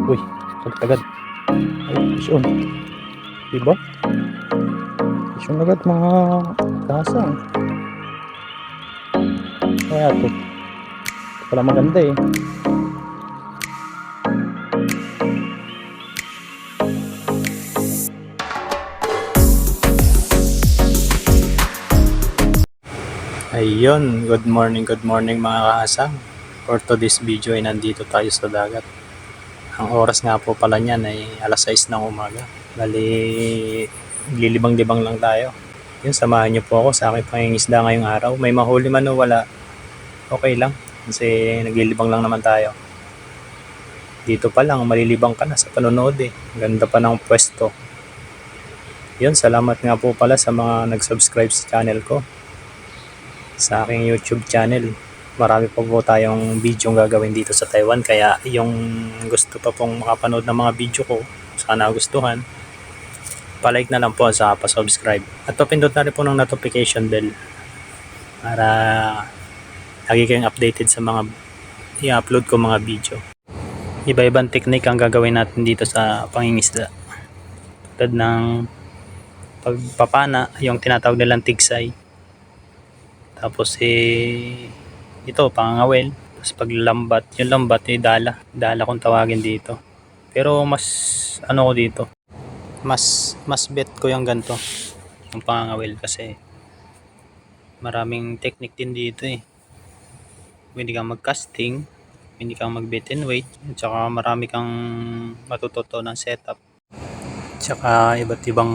Uy, agad-agad. Ay, fish on. Diba? Fish on agad mga kasang. Kaya to. Ito pala maganda eh. Ayun, good morning mga kahasang. For today's video ay nandito tayo sa dagat. Ang oras nga po pala niyan ay alas 6 ng umaga. Bali, lilibang-libang lang tayo. Yun, samahan niyo po ako sa aking pangingisda ngayong araw. May mahuli man o wala, okay lang. Kasi naglilibang lang naman tayo. Dito pa lang, malilibang ka na sa panonood eh. Ganda pa ng pwesto. Yun, salamat nga po pala sa mga nag-subscribe sa channel ko. Sa aking YouTube channel. Marami pa po tayong video gagawin dito sa Taiwan. Kaya yung gusto pa pong makapanood ng mga video ko, sana gustuhan, palike na lang po sa pa-subscribe. At papindot na rin po ng notification bell para lagi kayong updated sa mga i-upload ko mga video. Iba-ibang technique ang gagawin natin dito sa pangingisda. Tulad ng pagpapana, yung tinatawag nilang tigsay. Tapos ito, pangangawel. Tapos paglambat, yung lambat dala kung tawagin dito. Pero mas ano ko dito, mas bet ko yung ganito, yung pangangawel, kasi maraming technique din dito eh. Hindi kang mag-casting, hindi kang mag-bait and weight, at saka marami kang matututo ng setup. Tsaka iba't ibang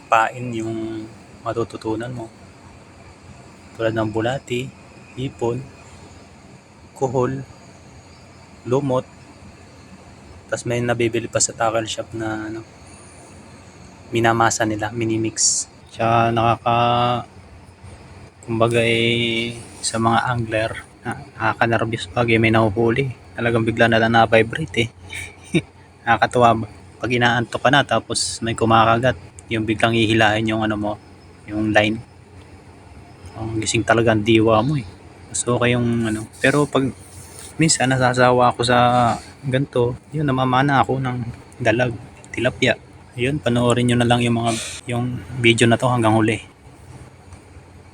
pain yung matututunan mo. Tulad ng bulati, hipon, kuhol, lumot. Tapos may nabibili pa sa tackle shop na minamasa nila, minimix. Tsaka kumbaga sa mga angler, nakaka-nervous pag may nahuhuli. Talagang bigla na lang na-vibrate eh. Nakakatuwa ba? Pag inaantok ka na tapos may kumakagat, yung biglang hihilahin yung yung line. Ang gising talaga ang diwa mo eh. So okay yung pero pag minsan nasasawa ako sa ganito, yun, namamana ako ng dalag, tilapia. Ayun, panoorin nyo na lang yung video na to hanggang huli.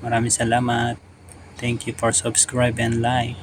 Maraming salamat. Thank you for subscribe and like.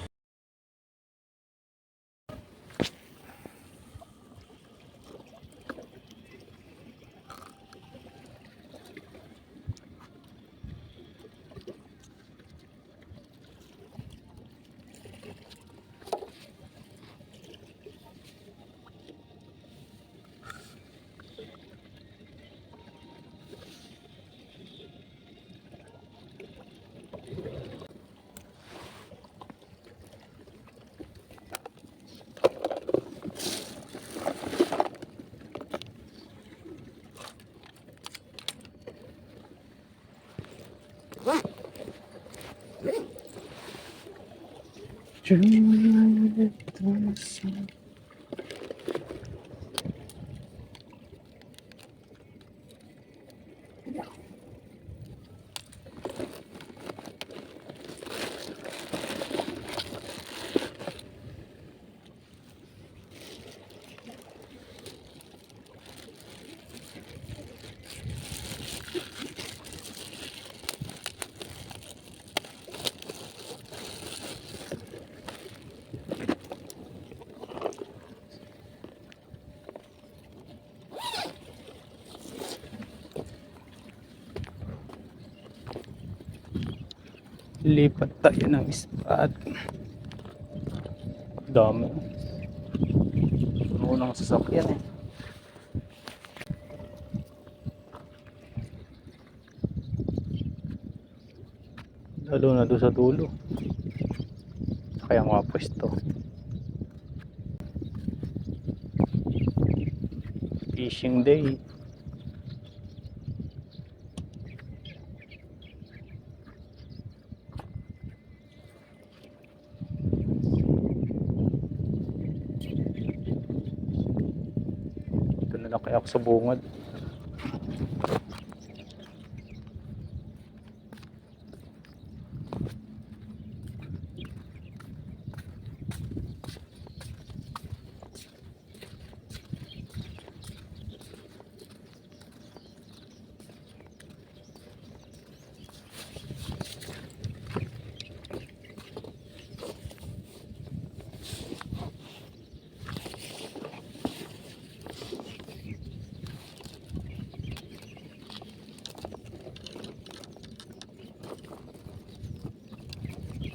Lipat tayo ng spot. Dami. Puno ng sasakyan eh. Lalo na doon sa dulo. Kaya mga pwesto. Fishing day. Ito na lang kaya ako sa bungad.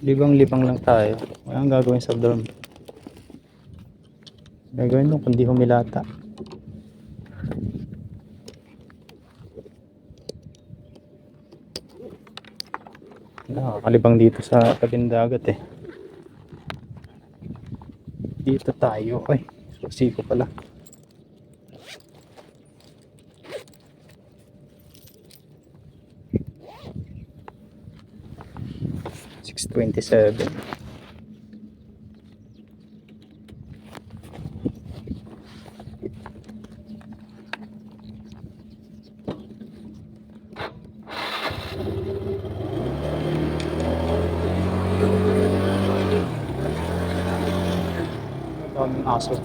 Libang-libang lang tayo. Walang gagawin sa dorm. Gagawin mo kundi humilata. Nakakalibang dito sa tabing dagat eh. Dito tayo. Ay, susi ko pala. 6:27. Daming aso.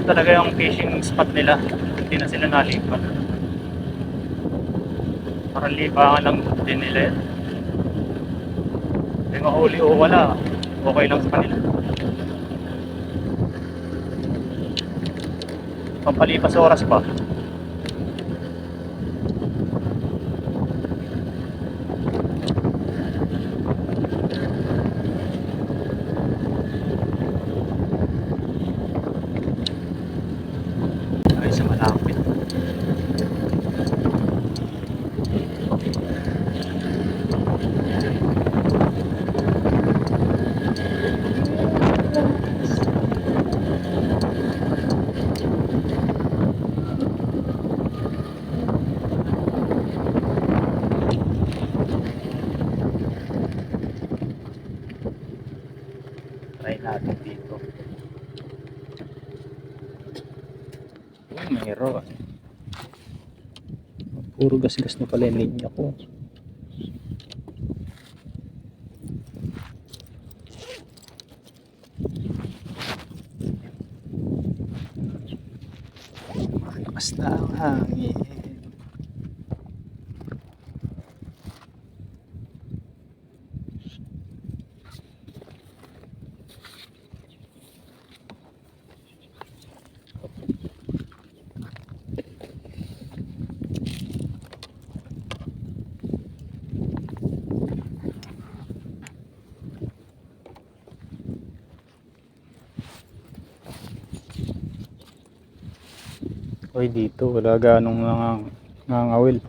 Talaga yung fishing spot nila, hindi na sila nalipat. Parang libangan lang din nila yan. May mahuli o wala, okay lang sa kanila. Pampalipas oras pa. Ay, sa malapit. Try natin dito. Mayroon. Puro gas-gas na pala yung linya ko. Malakas na ang hangin. Hoy, dito wala ganong nangangawil.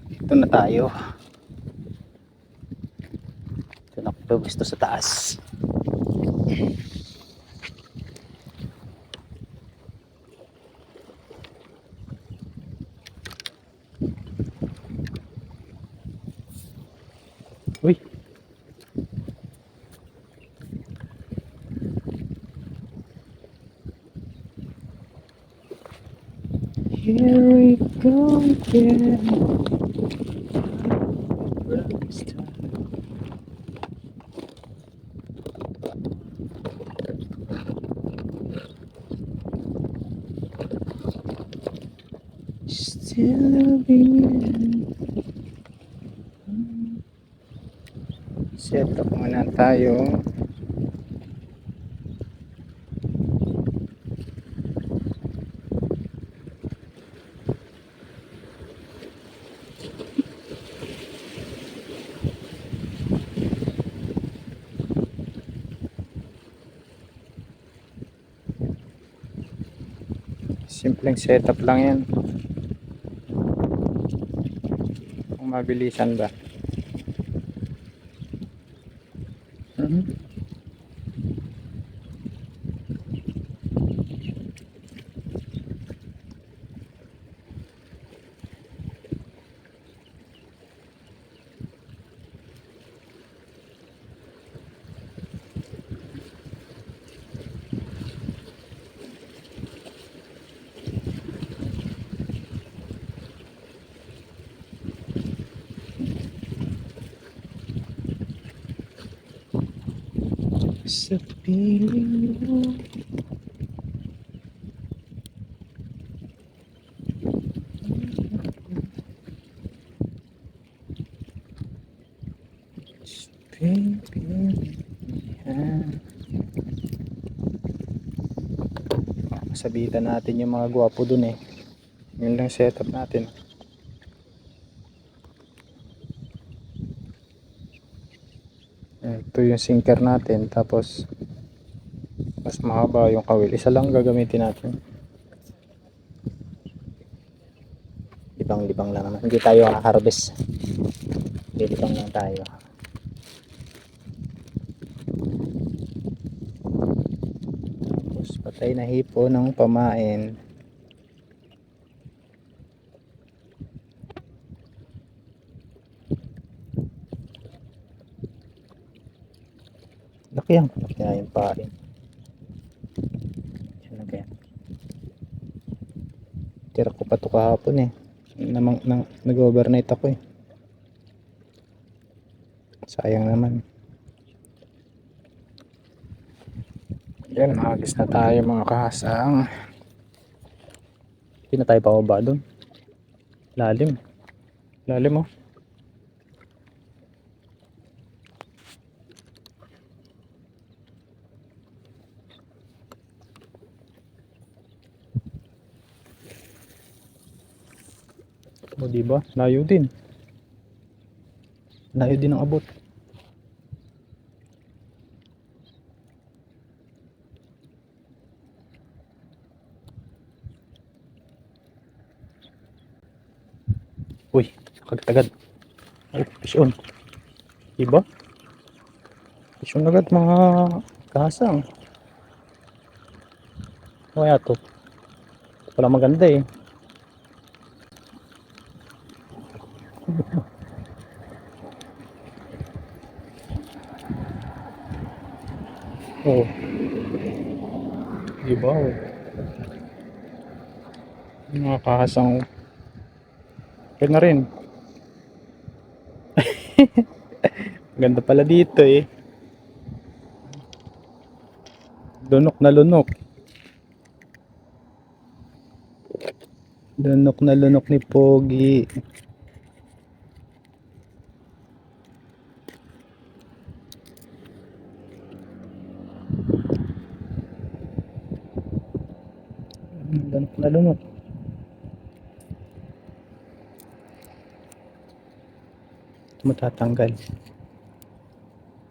Dito na tayo. Ito na ko gusto sa taas. Uy. Here we go again. Still loving you. Set up muna tayo. Simpleng setup lang yan. Kung mabilisan ba. Sa piling mo. Sabitan natin yung mga gwapo dun eh. Yun lang setup natin. Ito yung sinker natin, tapos mas mahaba yung kawil. Isa lang gagamitin natin. Libang-libang lang naman. Hindi tayo harvest. Libang lang tayo. Tapos patay na hipo ng pamain. Laki yan. Laki na yung pain. Yan na kaya. Tira ko pa ito kahapon eh. Nag-overnight ako eh. Sayang naman. Yan, maagis na tayo mga kahasang. Hindi na tayo pababa doon. Lalim. Lalim oh. O diba? Layo din. Layo din ang abot. Uy, kagad-agad. Ay, fish on. Diba? Fish on agad mga kahasang. Kaya to. Wala maganda eh. Oh. Diba? Oh. Mga kahasang. Kaya na rin. Ganda pala dito eh. Lunok na lunok. Lunok na lunok ni Pogi. Lunok na lunok. Matatanggal.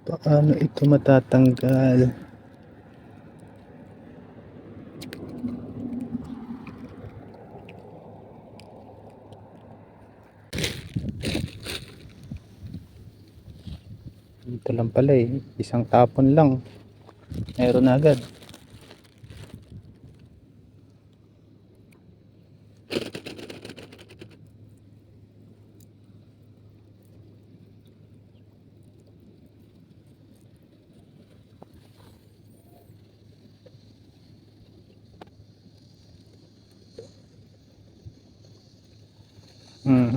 Paano ito matatanggal? Ito lang pala eh. Isang tapon lang. Meron na agad.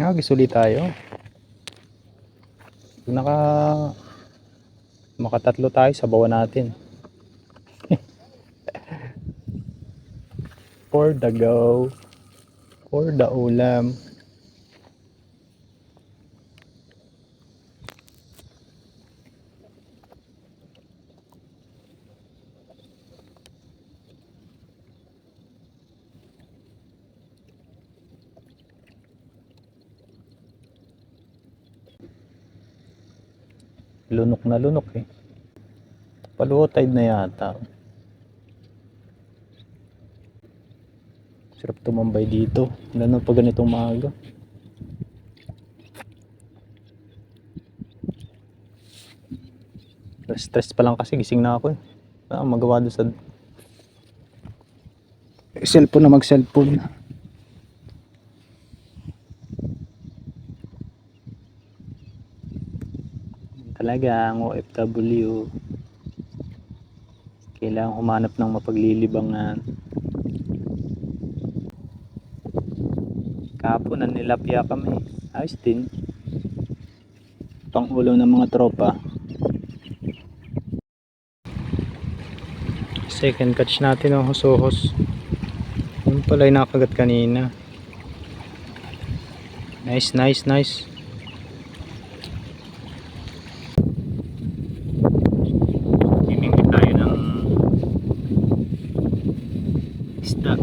Agis ulit tayo. Makatatlo tayo sa bawa natin. For the go. For the ulam. Lunok na lunok eh. Paluo tide na yata. Sarap tumambay dito. Lalo pag ganitong maaga. Stress pa lang kasi gising na ako eh. Magawa doon sa cellphone na mag-cellphone. Talaga ang OFW kailangan humanap ng mapaglilibangan. Kahapon nanilapya kami. Ayos din. Pang ulam ng mga tropa. Second catch natin, oh, husuhos. Yung pala yung nakagat kanina. Nice, nice, nice. Mimingwit tayo ng isda.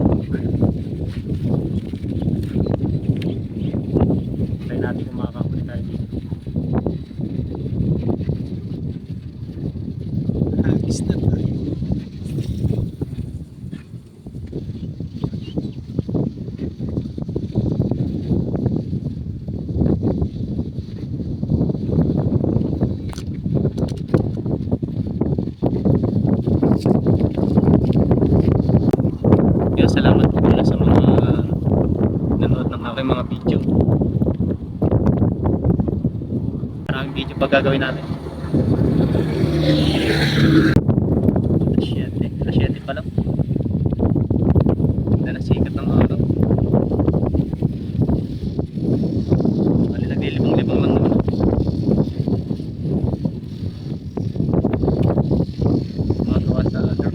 Try natin kung makakahuli tayo dito. Isda tayo. Kaya salamat po pala sa mga nanood ng aking mga video. Maraming video pa gagawin natin. Alas 7 pa lang. Ganda na sikat ng araw. Bali naglilibang-libang lang naman. Makakuha sa other.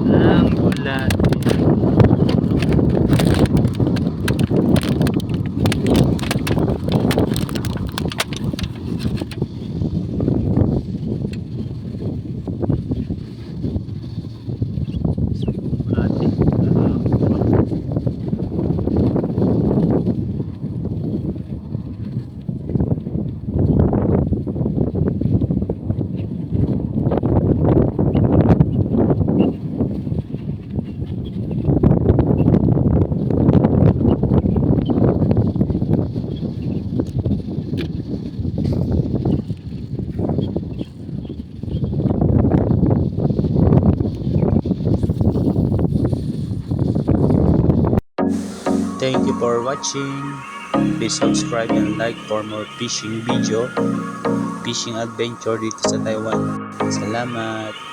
Ang ulan. Thank you for watching. Please subscribe and like for more fishing video, fishing adventure dito sa Taiwan. Salamat.